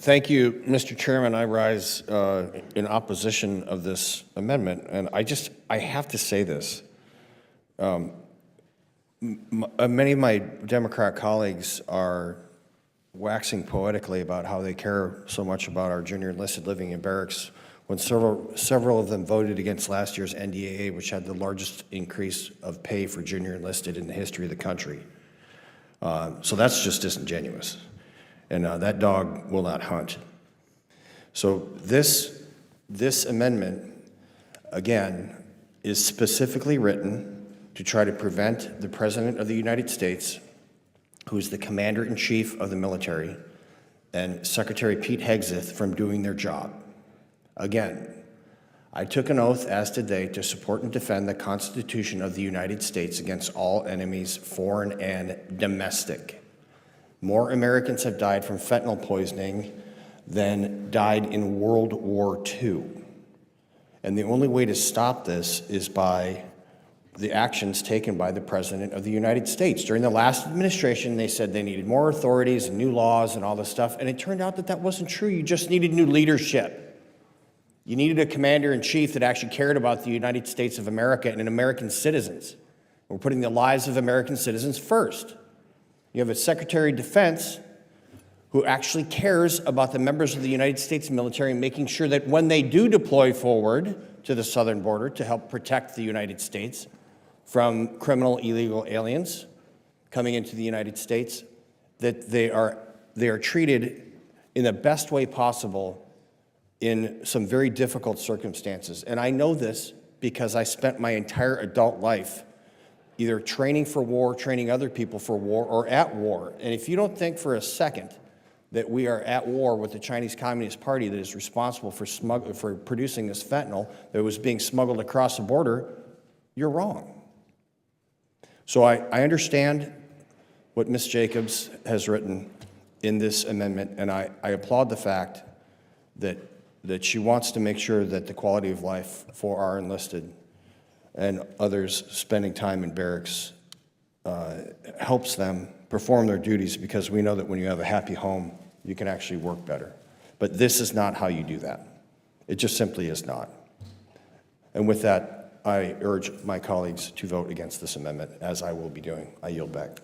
Thank you, Mr. Chairman. I rise in opposition of this amendment, and I have to say this. Many of my Democrat colleagues are waxing poetically about how they care so much about our junior enlisted living in barracks when several of them voted against last year's NDAA, which had the largest increase of pay for junior enlisted in the history of the country. So that's just disingenuous. And that dog will not hunt. So this amendment, again, is specifically written to try to prevent the President of the United States, who is the Commander-in-Chief of the military, and Secretary Pete Hegseth from doing their job. Again, I took an oath, as did they, to support and defend the Constitution of the United States against all enemies, foreign and domestic. More Americans have died from fentanyl poisoning than died in World War II. And the only way to stop this is by the actions taken by the President of the United States. During the last administration, they said they needed more authorities and new laws and all this stuff, and it turned out that that wasn't true. You just needed new leadership. You needed a commander-in-chief that actually cared about the United States of America and American citizens. We're putting the lives of American citizens first. You have a Secretary of Defense who actually cares about the members of the United States military and making sure that when they do deploy forward to the southern border to help protect the United States from criminal illegal aliens coming into the United States, that they are treated in the best way possible in some very difficult circumstances. And I know this because I spent my entire adult life either training for war, training other people for war, or at war. And if you don't think for a second that we are at war with the Chinese Communist Party that is responsible for producing this fentanyl that was being smuggled across the border, you're wrong. So I understand what Ms. Jacobs has written in this amendment, and I applaud the fact that she wants to make sure that the quality of life for our enlisted and others spending time in barracks helps them perform their duties, because we know that when you have a happy home, you can actually work better. But this is not how you do that. It just simply is not. And with that, I urge my colleagues to vote against this amendment, as I will be doing. I yield back.